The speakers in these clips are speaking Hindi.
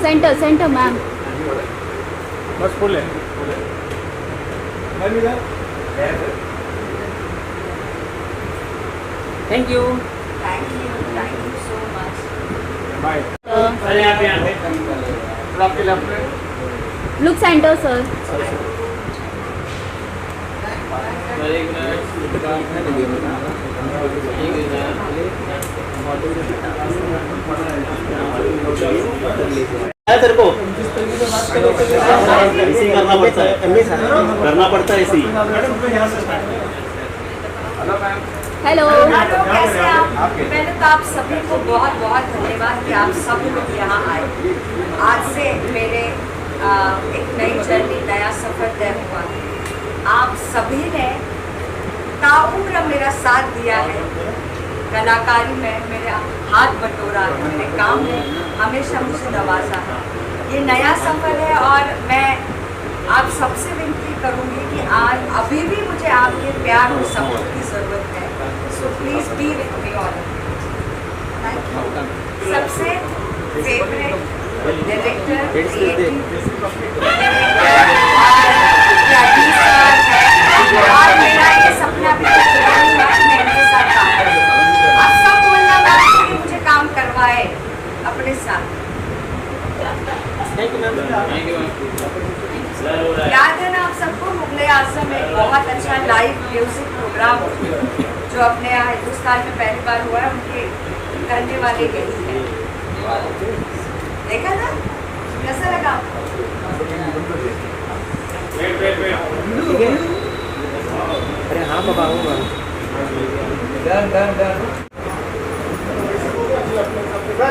Centre centre ma'am. Bus full है। Thank you so much. Bye. Look centre sir. तेरे को ऐसे करना पड़ता है, करना पड़ता है ऐसे ही। हेलो। कैसे आप? पहले तो आप सभी को बहुत बहुत धन्यवाद कि आप सब लोग यहाँ आए। आज से मेरे एक नई जर्नी, नया सफर तय हुआ। आप सभी ने ताउम्र मेरा साथ दिया है, कलाकारी में मेरा हाथ बटोरा है, मेरे काम में हमेशा मुझे नवाजा है। ये नया सफर है और मैं आप सबसे विनती करूँगी कि आज अभी भी मुझे आपके प्यार और सपोर्ट की ज़रूरत है। So please be with me all. Thank you. सबसे फेवरेट डायरेक्टर, क्रिएटिव और मेरा ये सपना भी मैं इनके साथ काम करूँ। आप सब बोलना कि मुझे काम करवाए अपने साथ। याद है ना आप सबको, मुगले आजम में बहुत अच्छा लाइव म्यूजिक प्रोग्राम जो अपने यहाँ हिंदुस्तान में पहली बार हुआ है, उनके करने वाले यही है। देखा ना कैसा लगा? अरे हाँ बाबा होगा।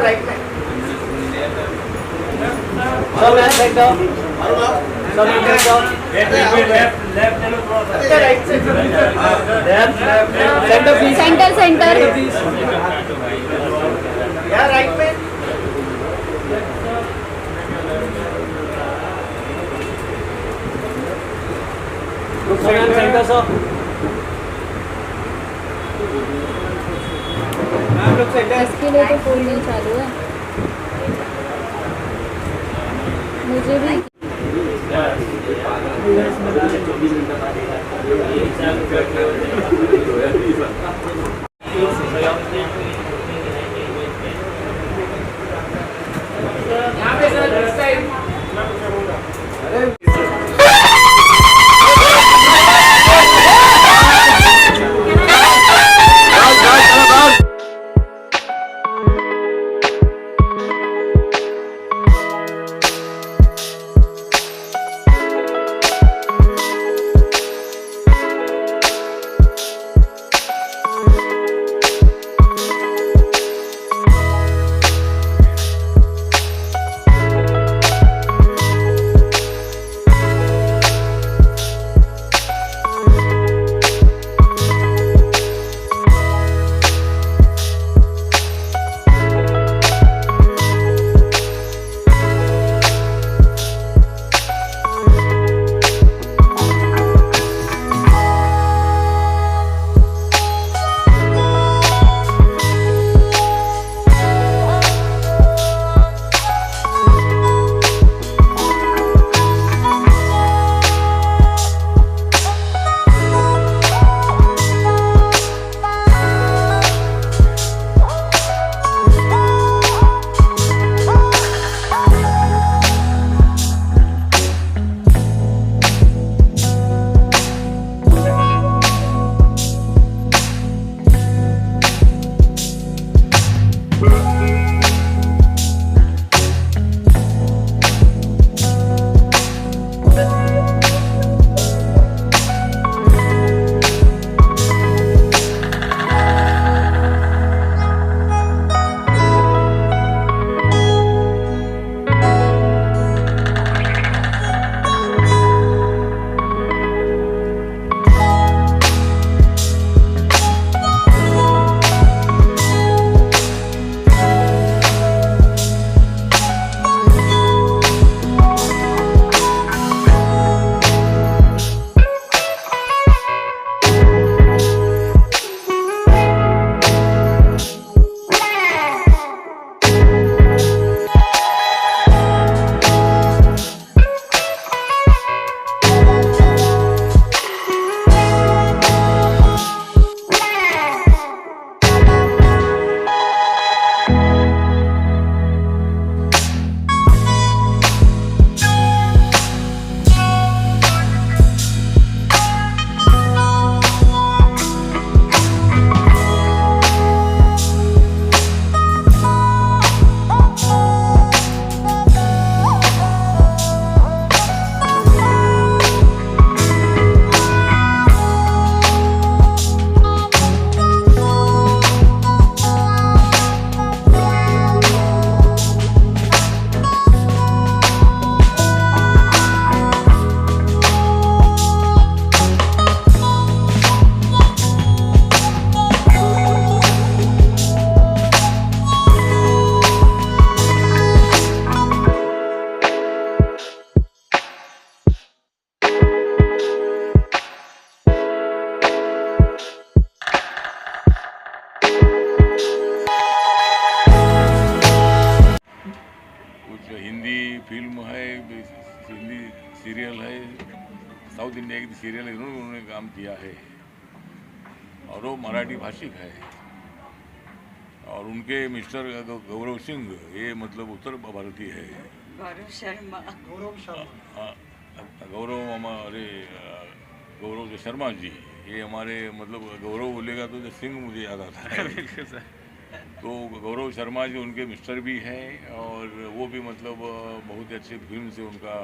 राइट में सब लेफ्ट साइड जाओ, सब लेफ्ट जाओ, लेफ्ट ले लो थोड़ा सा, right side left centre please, centre centre यार राइट में सेंटर सो मैम लोग सेंटर। इसके लिए तो फोन नहीं चालू है मुझे भी। यहाँ पे सर सीरियल है, साउथ इंडिया की सीरियल है, उन्होंने काम किया है और वो मराठी भाषिक है। और उनके मिस्टर गौरव सिंह ये मतलब उत्तर भारतीय है। गौरव शर्मा गौरव हमारे गौरव शर्मा जी, ये हमारे मतलब गौरव बोलेगा तो सिंह मुझे याद आता है। तो गौरव शर्मा जी उनके मिस्टर भी हैं और वो भी मतलब बहुत अच्छे फिल्म से उनका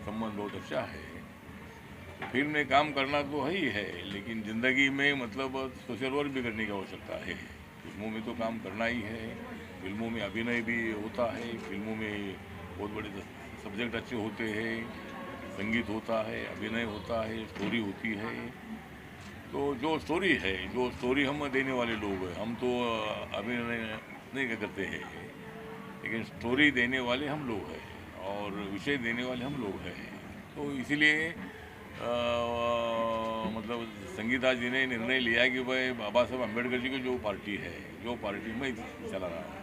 संबंध बहुत अच्छा है। फिल्म में काम करना तो है ही है, लेकिन ज़िंदगी में मतलब सोशल वर्क भी करने की आवश्यकता है। फिल्मों में तो काम करना ही है, फिल्मों में अभिनय भी होता है, फिल्मों में बहुत बड़े सब्जेक्ट अच्छे होते हैं, संगीत होता है, अभिनय होता है, स्टोरी होती है। तो जो स्टोरी है, जो स्टोरी हम देने वाले लोग हैं, हम तो अभिनय नहीं करते हैं, लेकिन स्टोरी देने वाले हम लोग हैं और विषय देने वाले हम लोग हैं। तो इसीलिए मतलब संगीता जी ने निर्णय लिया कि भाई बाबा साहब अम्बेडकर जी की जो पार्टी है, जो पार्टी मैं चला रहा हूँ,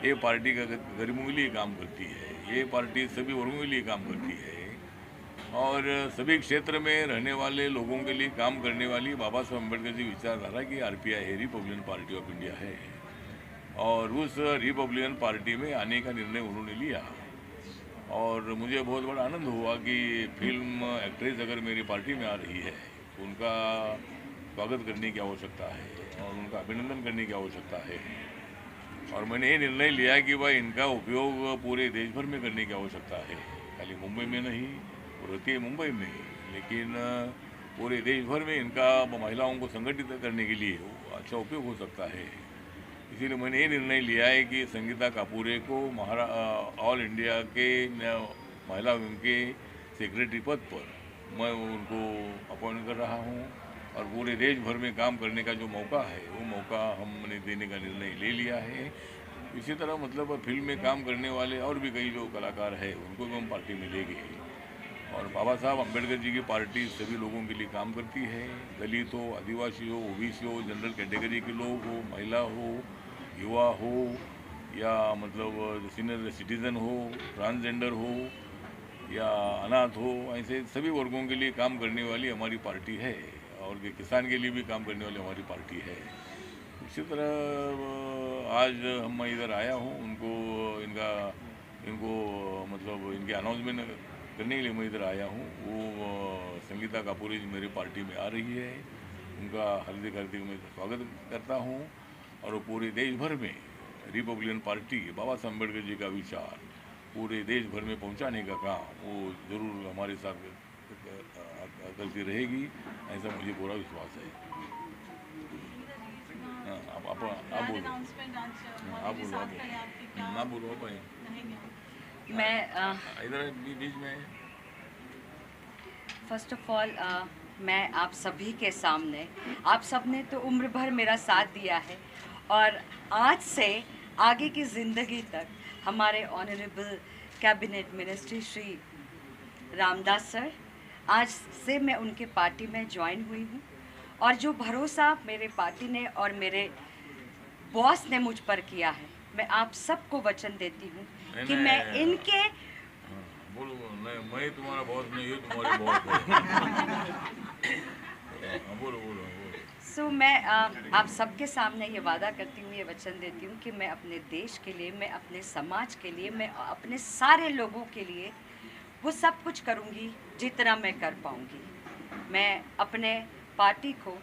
ये पार्टी गरीबों के लिए काम करती है, ये पार्टी सभी वर्गों के लिए काम करती है और सभी क्षेत्र में रहने वाले लोगों के लिए काम करने वाली बाबा साहब अम्बेडकर जी विचारधारा की RPI है, रिपब्लिकन पार्टी ऑफ इंडिया है। और उस रिपब्लिकन पार्टी में आने का निर्णय उन्होंने लिया और मुझे बहुत बड़ा आनंद हुआ कि फिल्म एक्ट्रेस अगर मेरी पार्टी में आ रही है तो उनका स्वागत करने की आवश्यकता है और उनका अभिनंदन करने की आवश्यकता है। और मैंने ये निर्णय लिया कि भाई इनका उपयोग पूरे देश भर में करने की आवश्यकता है, खाली मुंबई में नहीं, वो रहती है मुंबई में, लेकिन पूरे देश भर में इनका महिलाओं को संगठित करने के लिए अच्छा उपयोग हो सकता है। इसीलिए मैंने ये निर्णय लिया है कि संगीता कापूरे को ऑल इंडिया के महिला विंग के सेक्रेटरी पद पर मैं उनको अपॉइंट कर रहा हूँ और पूरे देश भर में काम करने का जो मौका है वो मौका हमने देने का निर्णय ले लिया है। इसी तरह मतलब फिल्म में काम करने वाले और भी कई जो कलाकार हैं उनको भी हम पार्टी में लेंगे। और बाबा साहब अम्बेडकर जी की पार्टी सभी लोगों के लिए काम करती है, दलित हो, आदिवासी हो, OBC हो, जनरल कैटेगरी के लोग हो, महिला हो, युवा हो या मतलब सीनियर सिटीज़न हो, ट्रांसजेंडर हो या अनाथ हो, ऐसे सभी वर्गों के लिए काम करने वाली हमारी पार्टी है और किसान के लिए भी काम करने वाली हमारी पार्टी है। इसी तरह आज मैं इधर आया हूँ इनको मतलब इनके अनाउंसमेंट करने के लिए मैं इधर आया हूँ। वो संगीता कापूरे जी मेरी पार्टी में आ रही है, उनका हार्दिक मैं स्वागत करता हूँ और पूरे देश भर में रिपब्लिकन पार्टी बाबा साहब अम्बेडकर जी का विचार पूरे देश भर में पहुँचाने का काम वो ज़रूर हमारे साथ करती रहेगी, ऐसा मुझे पूरा विश्वास है। आप बोलो भाई। मैं इधर बीच में फर्स्ट ऑफ ऑल मैं आप सभी के सामने, आप सब ने तो उम्र भर मेरा साथ दिया है और आज से आगे की ज़िंदगी तक हमारे honourable cabinet ministry Shri Ramdas sir, आज से मैं उनके पार्टी में ज्वाइन हुई हूँ और जो भरोसा मेरे पार्टी ने और मेरे बॉस ने मुझ पर किया है, मैं आप सबको वचन देती हूँ कि मैं इनके बोलो मैं तुम्हारा बॉस नहीं, ये तुम्हारे बॉस है। बोलो। सो मैं आप सबके सामने ये वादा करती हूँ, ये वचन देती हूँ कि मैं अपने देश के लिए, मैं अपने समाज के लिए, मैं अपने सारे लोगों के लिए वो सब कुछ करूँगी जितना मैं कर पाऊँगी। मैं अपने पार्टी को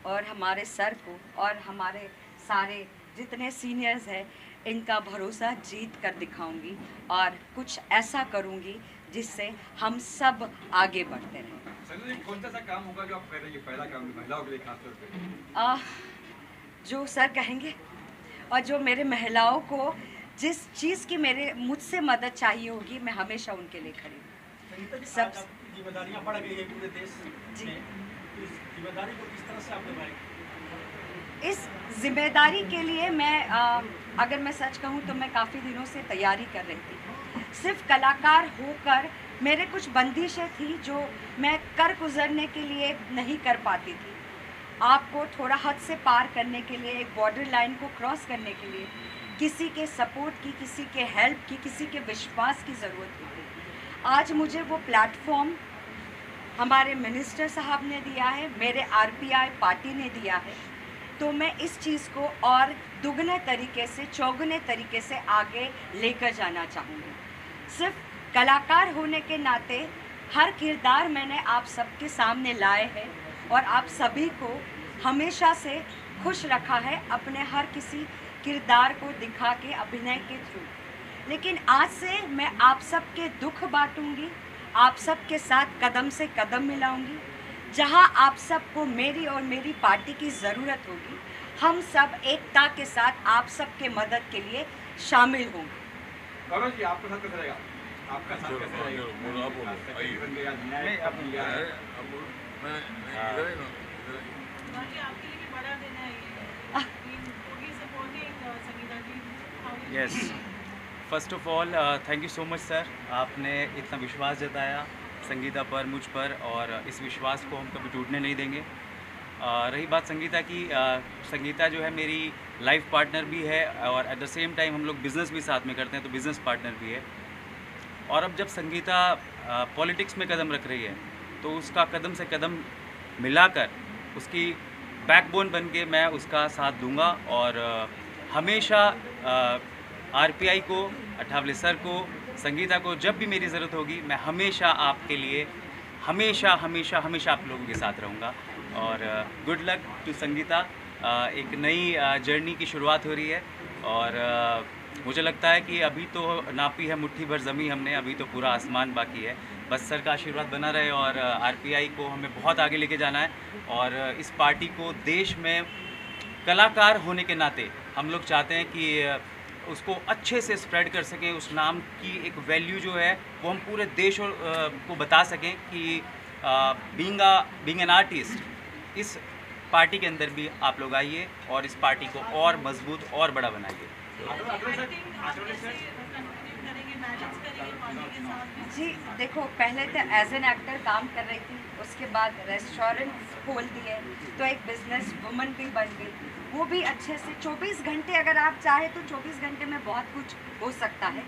और हमारे सर को और हमारे सारे जितने सीनियर्स हैं इनका भरोसा जीत कर दिखाऊंगी और कुछ ऐसा करूंगी जिससे हम सब आगे बढ़ते रहें। संजय जी, कौन सा काम होगा जो आप कह रहे हैं पहला काम महिलाओं के लिए खास तौर पे? जो सर कहेंगे और जो मेरे महिलाओं को जिस चीज़ की मुझसे मदद चाहिए होगी, मैं हमेशा उनके लिए खड़ी हूँ। सब जिम्मेदारियां बढ़ गई है पूरे देश जी, इस जिम्मेदारी को किस तरह से आप निभाएंगे? इस जिम्मेदारी के लिए मैं अगर मैं सच कहूँ तो मैं काफ़ी दिनों से तैयारी कर रही थी। सिर्फ कलाकार होकर मेरे कुछ बंदिशें थी जो मैं कर गुजरने के लिए नहीं कर पाती थी। आपको थोड़ा हद से पार करने के लिए, एक बॉर्डर लाइन को क्रॉस करने के लिए किसी के सपोर्ट की, किसी के हेल्प की, किसी के विश्वास की ज़रूरत होती है। आज मुझे वो प्लेटफॉर्म हमारे मिनिस्टर साहब ने दिया है, मेरे आरपीआई पार्टी ने दिया है, तो मैं इस चीज़ को और दुगने तरीके से, चौगुने तरीके से आगे लेकर जाना चाहूँगी। सिर्फ कलाकार होने के नाते हर किरदार मैंने आप सबके सामने लाए हैं और आप सभी को हमेशा से खुश रखा है अपने हर किसी किरदार को दिखा के, अभिनय के थ्रू। लेकिन आज से मैं आप सबके दुख बांटूंगी, आप सबके साथ कदम से कदम मिलाऊंगी। जहां आप सबको मेरी और मेरी पार्टी की ज़रूरत होगी, हम सब एकता के साथ आप सबके मदद के लिए शामिल होंगे। गौरव जी, आपका साथ कैसे रहेगा? आपका साथ कैसे रहेगा? आपके लिए भी बड़ा दिन है ये। होगी supporting Sangeeta ji. Yes, first of all thank you so much sir, आपने इतना विश्वास जताया संगीता पर, मुझ पर, और इस विश्वास को हम कभी टूटने नहीं देंगे। रही बात संगीता की, संगीता जो है मेरी लाइफ पार्टनर भी है और एट द सेम टाइम हम लोग बिज़नेस भी साथ में करते हैं, तो बिज़नेस पार्टनर भी है। और अब जब संगीता पॉलिटिक्स में कदम रख रही है तो उसका कदम से कदम मिलाकर उसकी बैकबोन बन के मैं उसका साथ दूंगा। और हमेशा आरपीआई को, अठावले सर को, संगीता को जब भी मेरी ज़रूरत होगी, मैं हमेशा आपके लिए हमेशा हमेशा हमेशा आप लोगों के साथ रहूँगा। और गुड लक टू संगीता, एक नई जर्नी की शुरुआत हो रही है और मुझे लगता है कि अभी तो नापी है मुट्ठी भर ज़मीन हमने, अभी तो पूरा आसमान बाकी है। बस सर का आशीर्वाद बना रहे और आरपीआई को हमें बहुत आगे लेके जाना है। और इस पार्टी को देश में कलाकार होने के नाते हम लोग चाहते हैं कि उसको अच्छे से स्प्रेड कर सकें, उस नाम की एक वैल्यू जो है वो हम पूरे देश को बता सकें कि बीइंग एन आर्टिस्ट इस पार्टी के अंदर भी आप लोग आइए और इस पार्टी को और मजबूत और बड़ा बनाइए। जी देखो, पहले तो एज एन एक्टर काम कर रही थी, उसके बाद रेस्टोरेंट खोल दिए तो एक बिजनेस वुमन भी बन गई, वो भी अच्छे से 24 घंटे अगर आप चाहे तो 24 घंटे में बहुत कुछ हो सकता है।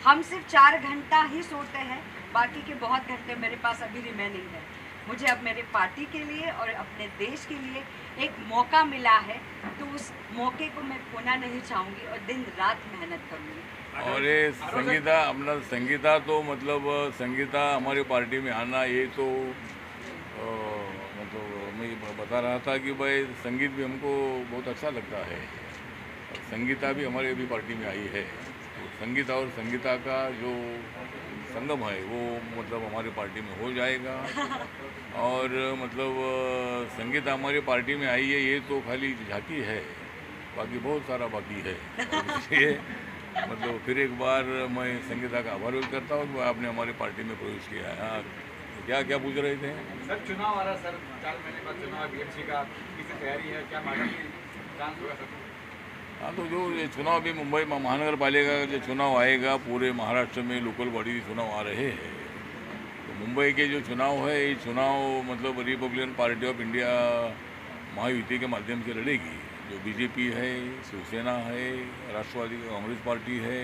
हम सिर्फ 4 घंटा ही सोते हैं, बाकी के बहुत घंटे मेरे पास अभी रिमेनिंग है। मुझे अब मेरे पार्टी के लिए और अपने देश के लिए एक मौका मिला है, तो उस मौके को मैं खोना नहीं चाहूँगी और दिन रात मेहनत करूँगी। और ये संगीता, अपना संगीता तो मतलब संगीता हमारी पार्टी में आना, ये तो मतलब मैं बता रहा था कि भाई संगीत भी हमको बहुत अच्छा लगता है। संगीता भी हमारे अभी पार्टी में आई है, तो संगीता और संगीता का जो संगम है वो मतलब हमारी पार्टी में हो जाएगा। और मतलब संगीता हमारी पार्टी में आई है, ये तो खाली झांकी है, बाकी बहुत सारा बाकी है। इसलिए मतलब फिर एक बार मैं संगीता का आभार व्यक्त करता हूँ कि आपने हमारी पार्टी में प्रवेश किया है। हाँ, क्या पूछ रहे थे सर? चुनाव आ रहा सर, 4 महीने बाद चुनाव, बीएमसी का किसकी तैयारी है, क्या मांगे चांस होगा सर? हाँ, तो जो ये चुनाव भी मुंबई महानगर पालिका का जो चुनाव आएगा, पूरे महाराष्ट्र में लोकल बॉडी चुनाव आ रहे हैं, तो मुंबई के जो चुनाव है, ये चुनाव मतलब Republican party of India Mahayuti के माध्यम से लड़ेगी। जो बीजेपी है, शिवसेना है, राष्ट्रवादी कांग्रेस पार्टी है,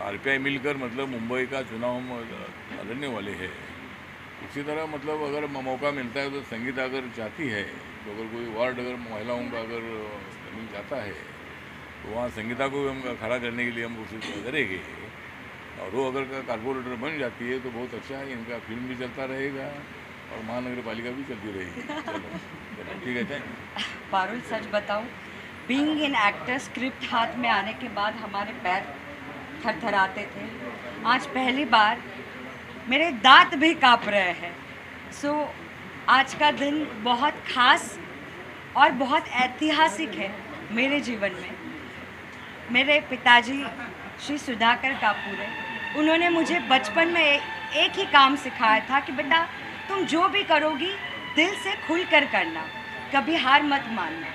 आरपीआई मिलकर मतलब मुंबई का चुनाव हम लड़ने वाले हैं। इसी तरह मतलब अगर मौका मिलता है तो संगीता अगर चाहती है तो अगर कोई वार्ड अगर महिलाओं का अगर मिल जाता है तो वहाँ संगीता को हम खड़ा करने के लिए हम कोशिश करेंगे। और वो अगर कारपोरेटर बन जाती है तो बहुत अच्छा है, इनका फिल्म भी चलता रहेगा और महानगर पालिका भी चलती रहेगी। चलो ठीक है, थैंक। पारुल सच बताऊं, बीइंग एन एक्टर स्क्रिप्ट हाथ में आने के बाद हमारे पैर थरथराते थे। आज पहली बार मेरे दांत भी काँप रहे हैं। सो आज का दिन बहुत खास और बहुत ऐतिहासिक है मेरे जीवन में। मेरे पिताजी श्री सुधाकर कापूरे, उन्होंने मुझे बचपन में एक ही काम सिखाया था कि बेटा तुम जो भी करोगी दिल से खुल कर करना, कभी हार मत मानना,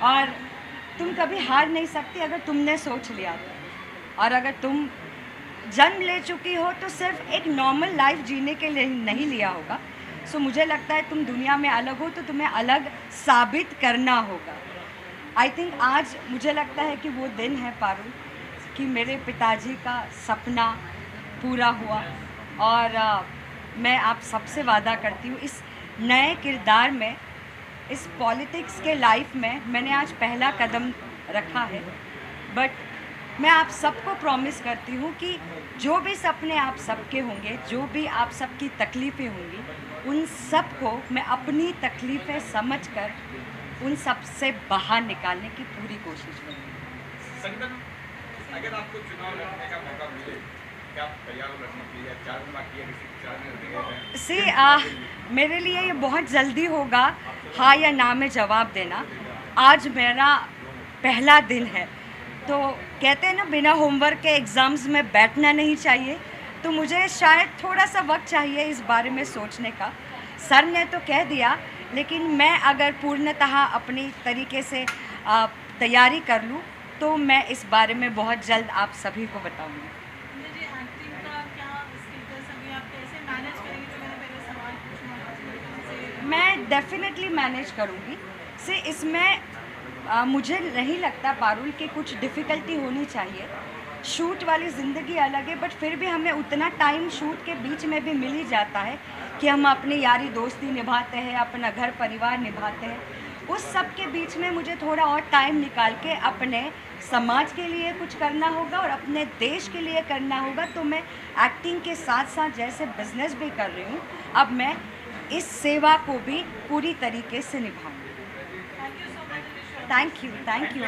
और तुम कभी हार नहीं सकती अगर तुमने सोच लिया तो। और अगर तुम जन्म ले चुकी हो तो सिर्फ एक नॉर्मल लाइफ जीने के लिए नहीं लिया होगा। सो मुझे लगता है तुम दुनिया में अलग हो तो तुम्हें अलग साबित करना होगा। आई थिंक आज मुझे लगता है कि वो दिन है पारुल कि मेरे पिताजी का सपना पूरा हुआ। और मैं आप सबसे वादा करती हूँ इस नए किरदार में, इस पॉलिटिक्स के लाइफ में मैंने आज पहला कदम रखा है, बट मैं आप सबको प्रॉमिस करती हूँ कि जो भी सपने आप सबके होंगे, जो भी आप सबकी तकलीफ़ें होंगी, उन सब को मैं अपनी तकलीफ़ें समझकर उन सब से बाहर निकालने की पूरी कोशिश करूँगी। संगठन, अगर आपको चुनाव लड़ने का मौका मिले, क्या आप तैयार हो लड़ने के लिए? 4 दिन बाकी है, किसी 4 दिन लड़ने हैं। मेरे लिए ये बहुत जल्दी होगा हाँ या ना में जवाब देना। आज मेरा पहला दिन है, तो कहते हैं ना बिना होमवर्क के एग्ज़ाम्स में बैठना नहीं चाहिए, तो मुझे शायद थोड़ा सा वक्त चाहिए इस बारे में सोचने का। सर ने तो कह दिया, लेकिन मैं अगर पूर्णतः अपनी तरीके से तैयारी कर लूँ तो मैं इस बारे में बहुत जल्द आप सभी को बताऊँगी। जी, एक्टिंग का क्या स्टेटस अभी आप कैसे मैनेज करेंगे? तो मैंने पहले सवाल पूछा, मैं डेफिनेटली मैनेज करूँगी। से इसमें मुझे नहीं लगता पारुल कि कुछ डिफ़िकल्टी होनी चाहिए। शूट वाली ज़िंदगी अलग है, बट फिर भी हमें उतना टाइम शूट के बीच में भी मिल ही जाता है कि हम अपनी यारी दोस्ती निभाते हैं, अपना घर परिवार निभाते हैं। उस सब के बीच में मुझे थोड़ा और टाइम निकाल के अपने समाज के लिए कुछ करना होगा और अपने देश के लिए करना होगा। तो मैं एक्टिंग के साथ साथ जैसे बिजनेस भी कर रही हूँ, अब मैं इस सेवा को भी पूरी तरीके से निभाऊँगी। Thank you, thank you.